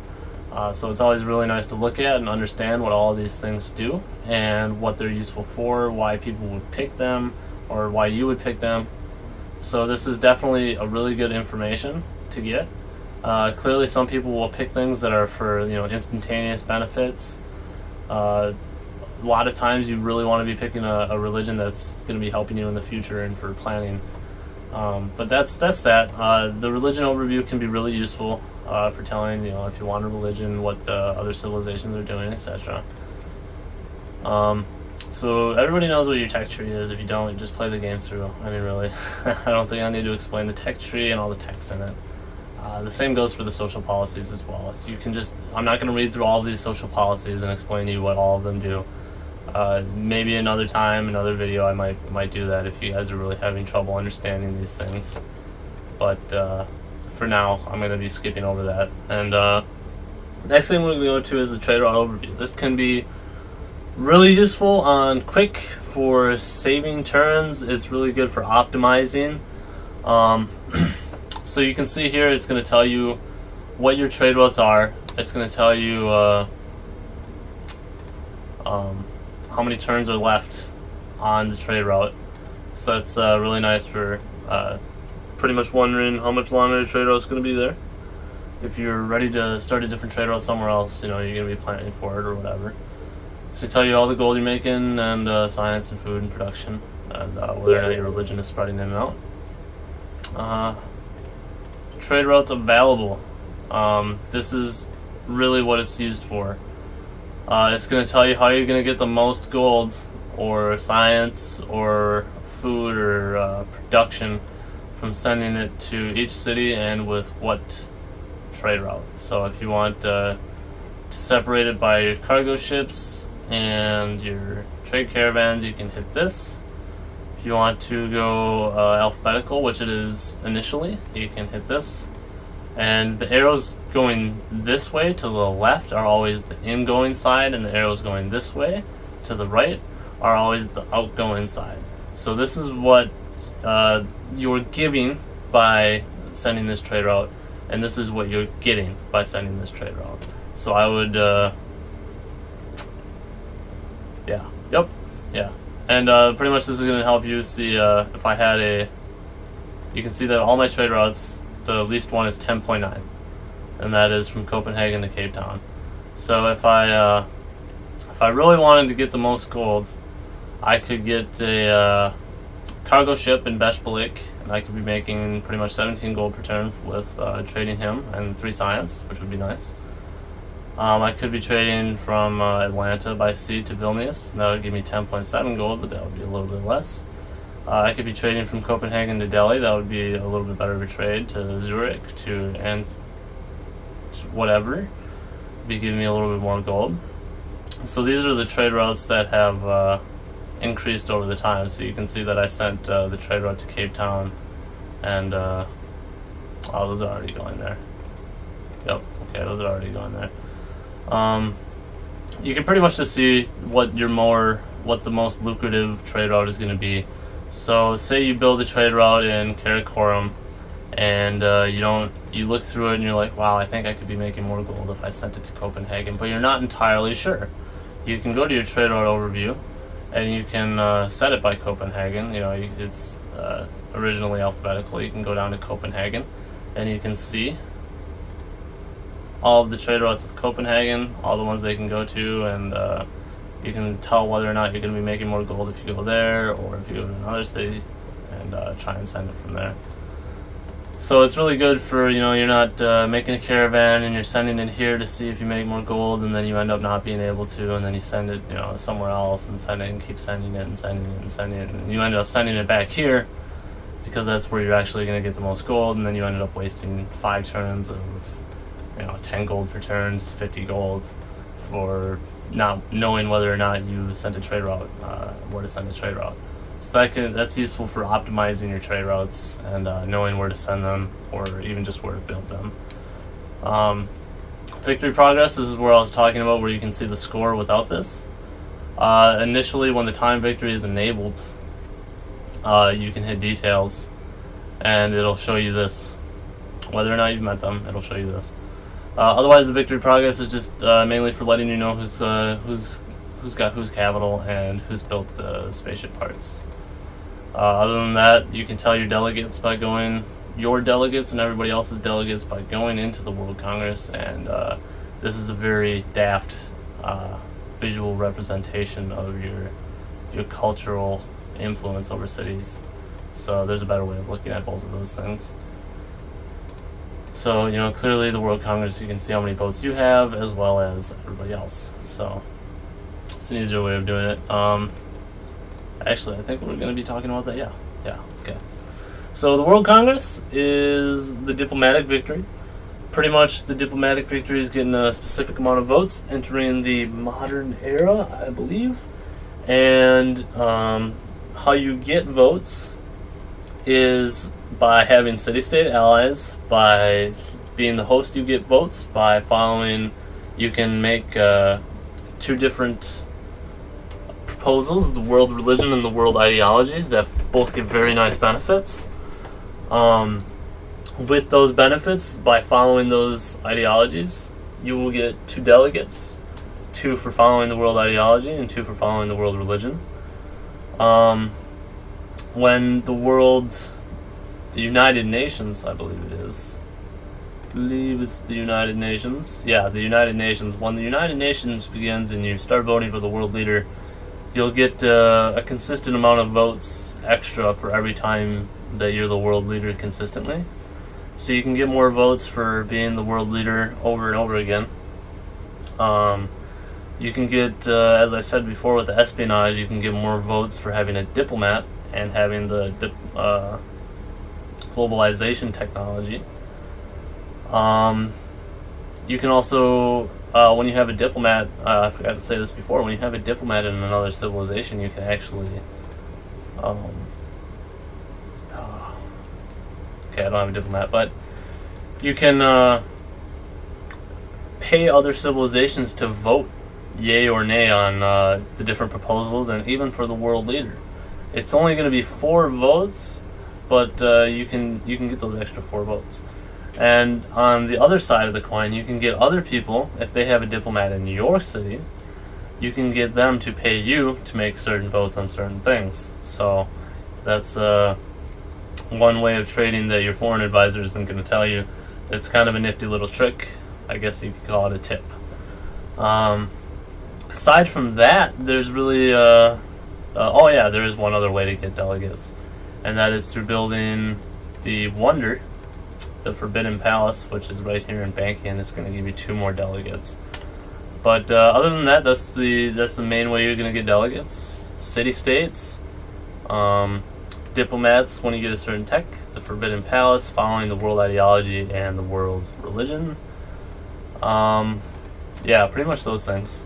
So it's always really nice to look at and understand what all of these things do and what they're useful for, why people would pick them, or why you would pick them. So this is definitely a really good information to get. Clearly some people will pick things that are for, instantaneous benefits. A lot of times you really want to be picking a religion that's going to be helping you in the future and for planning. But that's that. The religion overview can be really useful for telling, if you want a religion, what the other civilizations are doing, etc. So everybody knows what your tech tree is. If you don't, you just play the game through. I mean, really, I don't think I need to explain the tech tree and all the text in it. The same goes for the social policies as well. I'm not going to read through all of these social policies and explain to you what all of them do. Maybe another time, another video, I might do that if you guys are really having trouble understanding these things. But for now, I'm going to be skipping over that. And next thing we're going to go to is the trade route overview. This can be really useful on quick for saving turns. It's really good for optimizing. So you can see here, it's going to tell you what your trade routes are. It's going to tell you how many turns are left on the trade route. So that's really nice for pretty much wondering how much longer the trade route is going to be there. If you're ready to start a different trade route somewhere else, you're going to be planning for it or whatever. So tell you all the gold you're making, and science and food and production, and whether or not your religion is spreading in and out. Trade routes available. This is really what it's used for. It's going to tell you how you're going to get the most gold, or science, or food, or production from sending it to each city, and with what trade route. So if you want to separate it by your cargo ships and your trade caravans, you can hit this. If you want to go alphabetical, which it is initially, you can hit this. And the arrows going this way to the left are always the ingoing side, and the arrows going this way to the right are always the outgoing side. So this is what you're giving by sending this trade route, and this is what you're getting by sending this trade route. So I would, and pretty much this is going to help you see if I had you can see that all my trade routes, the least one is 10.9, and that is from Copenhagen to Cape Town. So if I really wanted to get the most gold, I could get a cargo ship in Beshbalik, and I could be making pretty much 17 gold per turn with trading him and 3 science, which would be nice. I could be trading from Atlanta by sea to Vilnius. That would give me 10.7 gold, but that would be a little bit less. I could be trading from Copenhagen to Delhi. That would be a little bit better of a trade. To Zurich, and whatever, be giving me a little bit more gold. So these are the trade routes that have increased over the time. So you can see that I sent the trade route to Cape Town, and those are already going there. Yep, okay, those are already going there. You can pretty much just see what the most lucrative trade route is going to be. So say you build a trade route in Karakoram, and you look through it and you're like, wow, I think I could be making more gold if I sent it to Copenhagen, but you're not entirely sure. You can go to your trade route overview, and you can set it by Copenhagen. It's originally alphabetical. You can go down to Copenhagen, and you can see all of the trade routes with Copenhagen, all the ones they can go to, and you can tell whether or not you're going to be making more gold if you go there, or if you go to another city, try and send it from there. So it's really good for, you're not making a caravan and you're sending it here to see if you make more gold, and then you end up not being able to, and then you send it, somewhere else and send it and keep sending it and sending it and sending it, and you end up sending it back here because that's where you're actually going to get the most gold, and then you ended up wasting 5 turns of 10 gold per turn, 50 gold, for not knowing whether or not you sent a trade route, where to send a trade route. So that's useful for optimizing your trade routes and knowing where to send them, or even just where to build them. Victory progress, this is where I was talking about, where you can see the score without this. Initially, when the time victory is enabled, you can hit details and it'll show you this. Whether or not you've met them, it'll show you this. Otherwise, the victory progress is just mainly for letting you know who's got whose capital and who's built the spaceship parts. Other than that, you can tell your delegates and everybody else's delegates by going into the World Congress, and this is a very daft visual representation of your cultural influence over cities. So there's a better way of looking at both of those things. So, clearly the World Congress, you can see how many votes you have as well as everybody else. So it's an easier way of doing it. Actually, I think we're going to be talking about that. Yeah, okay. So the World Congress is the diplomatic victory. Pretty much the diplomatic victory is getting a specific amount of votes entering the modern era, I believe. And how you get votes is by having city-state allies. By being the host, you get votes. By following, you can make 2 different proposals, the world religion and the world ideology, that both give very nice benefits. With those benefits, by following those ideologies, you will get 2 delegates, 2 for following the world ideology and 2 for following the world religion. When the United Nations, I believe it's the United Nations. Yeah, the United Nations. When the United Nations begins and you start voting for the world leader, you'll get a consistent amount of votes extra for every time that you're the world leader consistently. So you can get more votes for being the world leader over and over again. You can get, as I said before with the espionage, you can get more votes for having a diplomat and having the globalization technology. You can also, when you have a diplomat, I forgot to say this before, when you have a diplomat in another civilization, you can actually, okay, I don't have a diplomat, but you can pay other civilizations to vote yay or nay on the different proposals, and even for the world leader. It's only going to be 4 votes, but you can get those extra 4 votes. And on the other side of the coin, you can get other people, if they have a diplomat in your city, you can get them to pay you to make certain votes on certain things. So that's one way of trading that your foreign advisor isn't going to tell you. It's kind of a nifty little trick. I guess you could call it a tip. Aside from that, there's really there is one other way to get delegates, and that is through building the Wonder, the Forbidden Palace, which is right here in Banking. It's going to give you 2 more delegates. But other than that, that's the main way you're going to get delegates. City-states, diplomats when you get a certain tech, the Forbidden Palace, following the world ideology and the world religion. Yeah, pretty much those things.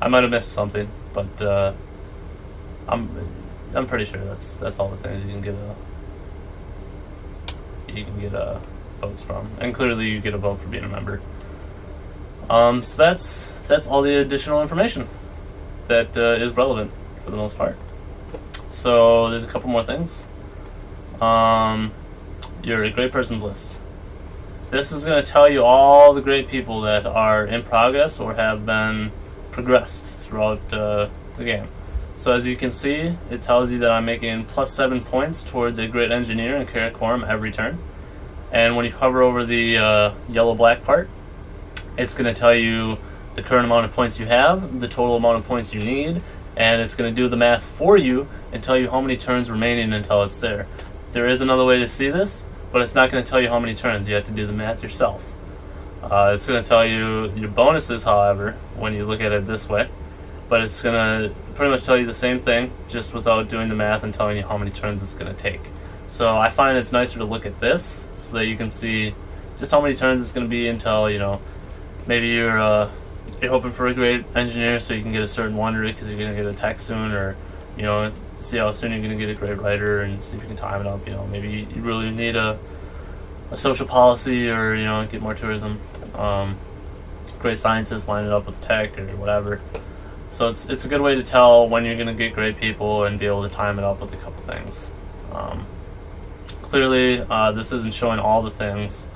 I might have missed something, but I'm pretty sure that's all the things you can get votes from, and clearly you get a vote for being a member. So that's all the additional information that is relevant for the most part. So there's a couple more things. Your great persons list. This is going to tell you all the great people that are in progress or have been progressed throughout the game. So as you can see, it tells you that I'm making +7 points towards a great engineer and Karakoram every turn. And when you hover over the yellow-black part, it's going to tell you the current amount of points you have, the total amount of points you need, and it's going to do the math for you and tell you how many turns remaining until it's there. There is another way to see this, but it's not going to tell you how many turns. You have to do the math yourself. It's going to tell you your bonuses, however, when you look at it this way. But it's going to pretty much tell you the same thing, just without doing the math and telling you how many turns it's going to take. So I find it's nicer to look at this so that you can see just how many turns it's going to be until, you know, maybe you're hoping for a great engineer so you can get a certain wonder because you're going to get a tech soon, or, you know, see how soon you're going to get a great writer and see if you can time it up. You know, maybe you really need a social policy, or, you know, get more tourism. Great scientists line it up with tech or whatever. So it's a good way to tell when you're going to get great people and be able to time it up with a couple things. Clearly, this isn't showing all the things,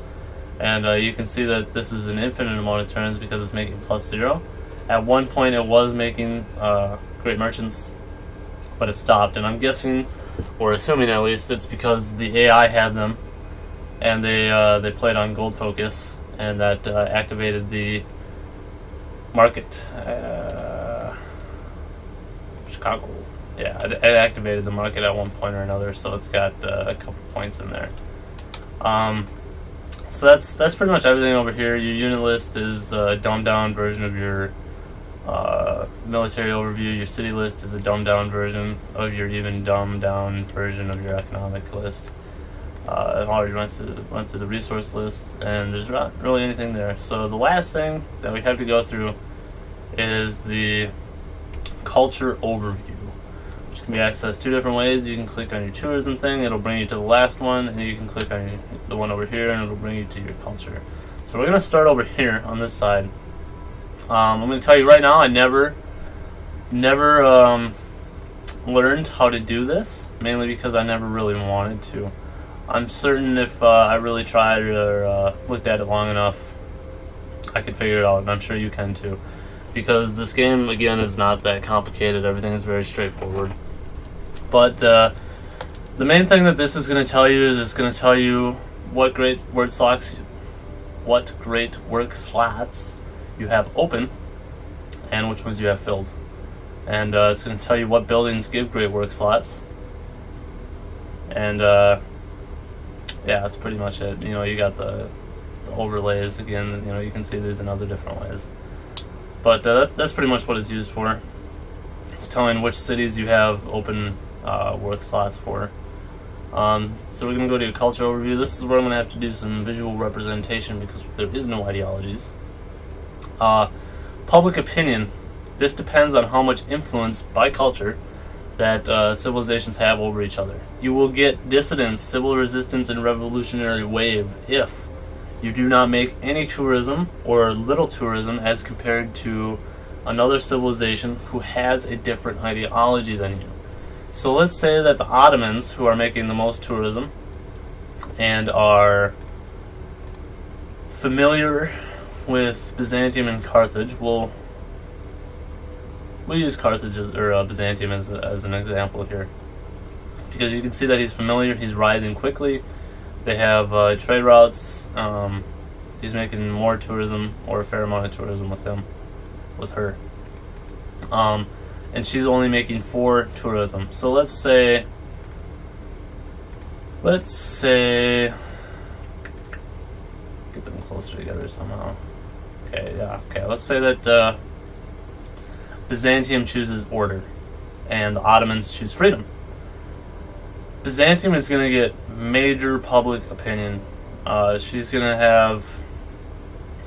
and you can see that this is an infinite amount of turns because it's making +0. At one point, it was making great merchants, but it stopped, and I'm guessing, or assuming at least, it's because the AI had them, and they played on gold focus, and that activated the market. Chicago. Yeah, it activated the market at one point or another, so it's got a couple points in there. So that's pretty much everything over here. Your unit list is a dumbed down version of your military overview. Your city list is a dumbed down version of your even dumbed down version of your economic list. I've already went through the resource list, and there's not really anything there. So the last thing that we have to go through is the culture overview, which can be accessed two different ways. You can click on your tourism thing, it'll bring you to the last one, and you can click on the one over here and it'll bring you to your culture. So we're going to start over here on this side. I'm going to tell you right now, I never learned how to do this, mainly because I never really wanted to. I'm certain if I really tried or looked at it long enough, I could figure it out, and I'm sure you can too. Because this game, again, is not that complicated. Everything is very straightforward. But the main thing that this is going to tell you is it's going to tell you what great work slots you have open and which ones you have filled. And it's going to tell you what buildings give great work slots. And yeah, that's pretty much it. You know, you got the overlays again. You know, you can see these in other different ways. But that's pretty much what it's used for. It's telling which cities you have open work slots for. So we're going to go to a culture overview. This is where I'm going to have to do some visual representation because there is no ideologies. Public opinion. This depends on how much influence by culture that civilizations have over each other. You will get dissidence, civil resistance, and revolutionary wave if you do not make any tourism or little tourism as compared to another civilization who has a different ideology than you. So let's say that the Ottomans, who are making the most tourism and are familiar with Byzantium and Carthage, we'll use Carthage or Byzantium as an example here, because you can see that he's familiar, he's rising quickly. They have trade routes. He's making more tourism, or a fair amount of tourism with her. And she's only making 4 tourism. So let's say, get them closer together somehow. Okay, yeah, okay. Let's say that Byzantium chooses order, and the Ottomans choose freedom. Byzantium is going to get major public opinion. She's going to have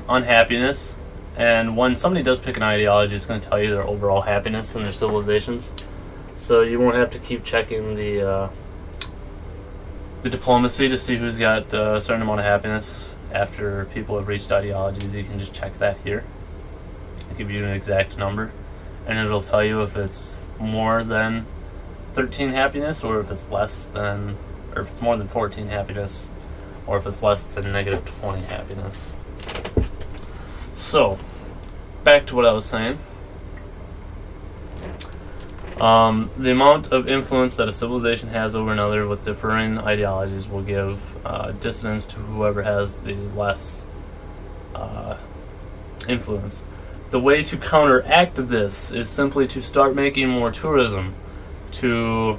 unhappiness, and when somebody does pick an ideology, it's going to tell you their overall happiness and their civilizations. So you won't have to keep checking the diplomacy to see who's got a certain amount of happiness after people have reached ideologies. You can just check that here. I'll give you an exact number, and it'll tell you if it's more than 13 happiness, or if it's less than, or if it's more than 14 happiness, or if it's less than -20 happiness. So, back to what I was saying. The amount of influence that a civilization has over another with differing ideologies will give dissonance to whoever has the less influence. The way to counteract this is simply to start making more tourism, to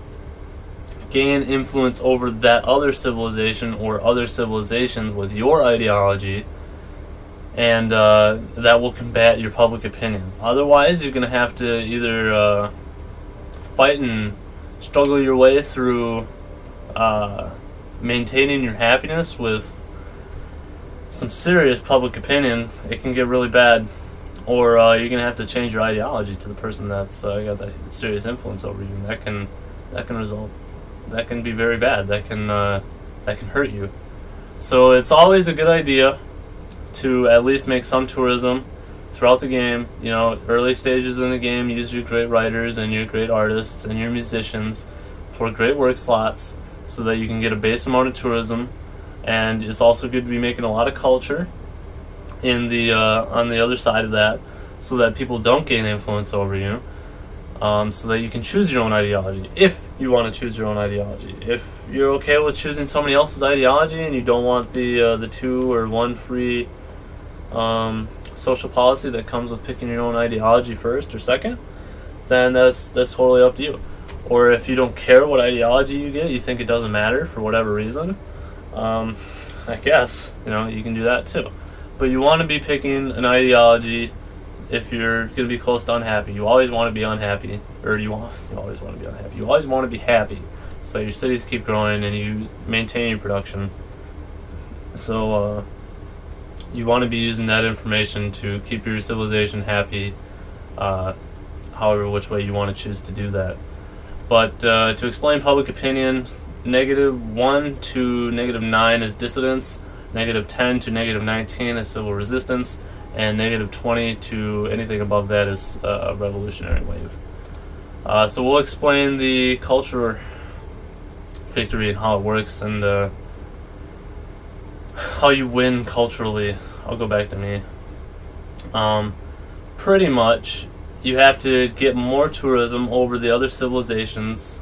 gain influence over that other civilization or other civilizations with your ideology, and that will combat your public opinion. Otherwise, you're going to have to either fight and struggle your way through maintaining your happiness with some serious public opinion. It can get really bad. Or you're going to have to change your ideology to the person that's got that serious influence over you. And that can be very bad. That can hurt you. So it's always a good idea to at least make some tourism throughout the game. You know, early stages in the game, use your great writers and your great artists and your musicians for great work slots so that you can get a base amount of tourism. And it's also good to be making a lot of culture in the on the other side of that, so that people don't gain influence over you, so that you can choose your own ideology if you want to choose your own ideology. If you're okay with choosing somebody else's ideology and you don't want the 2 or 1 free social policy that comes with picking your own ideology first or second, then that's totally up to you. Or if you don't care what ideology you get, you think it doesn't matter for whatever reason, I guess you can do that too. But you want to be picking an ideology if you're going to be close to unhappy. You always want to be unhappy, or you always want to be unhappy. You always want to be happy, so that your cities keep growing and you maintain your production. So you want to be using that information to keep your civilization happy, however which way you want to choose to do that. But to explain public opinion, -1 to -9 is dissidence. -10 to -19 is civil resistance, and -20 to anything above that is a revolutionary wave. So we'll explain the culture victory and how it works, and how you win culturally. I'll go back to me. Pretty much, you have to get more tourism over the other civilizations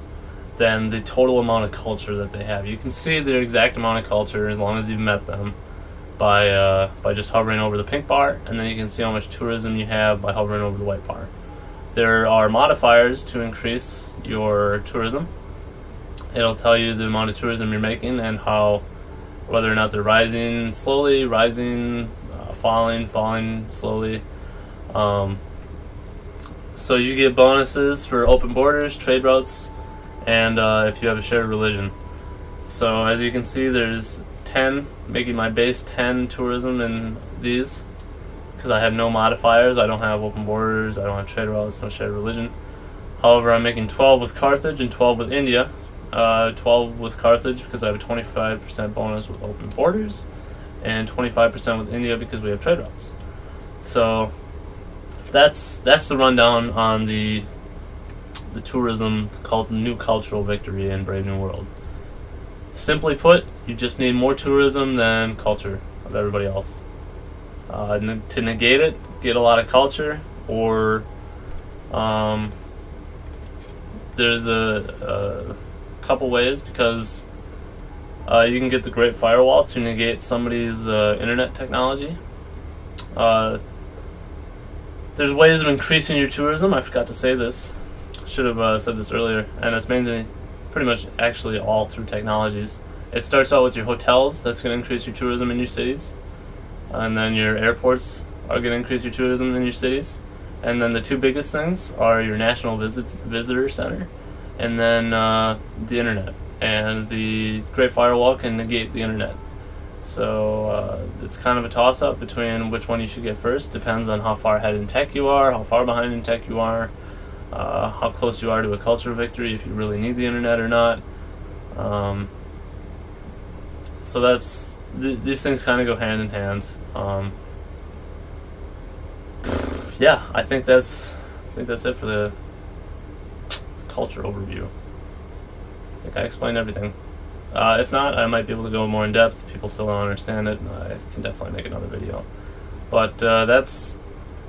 than the total amount of culture that they have. You can see their exact amount of culture as long as you've met them by just hovering over the pink bar, and then you can see how much tourism you have by hovering over the white bar. There are modifiers to increase your tourism. It'll tell you the amount of tourism you're making and whether or not they're rising slowly, falling slowly. So you get bonuses for open borders, trade routes, and if you have a shared religion. So as you can see, there's 10, making my base 10 tourism in these, because I have no modifiers. I don't have open borders, I don't have trade routes, no shared religion. However, I'm making 12 with Carthage and 12 with India. 12 with Carthage because I have a 25% bonus with open borders, and 25% with India because we have trade routes. So that's the rundown on the tourism called New Cultural Victory in Brave New World. Simply put, you just need more tourism than culture of everybody else. To negate it, get a lot of culture, or there's a couple ways, because you can get the Great Firewall to negate somebody's internet technology. There's ways of increasing your tourism. I forgot to say this. Should have said this earlier, and it's mainly pretty much actually all through technologies. It starts out with your hotels. That's going to increase your tourism in your cities, and then your airports are going to increase your tourism in your cities, and then the two biggest things are your national visitor center, and then the internet. And the Great Firewall can negate the internet. So it's kind of a toss-up between which one you should get first. Depends on how far ahead in tech you are, how far behind in tech you are, how close you are to a cultural victory, if you really need the internet or not. So that's these things kind of go hand in hand. Yeah, I think that's it for the culture overview. I think I explained everything. If not, I might be able to go more in depth. If people still don't understand it, I can definitely make another video. But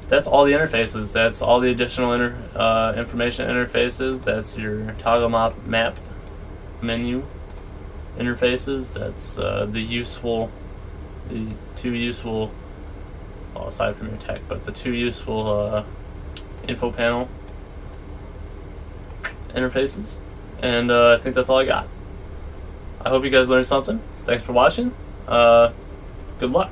that's all the interfaces. That's all the additional information interfaces. That's your toggle map menu interfaces. That's the two useful, well, aside from your tech, but the two useful info panel interfaces, and I think that's all I got. I hope you guys learned something. Thanks for watching. Good luck.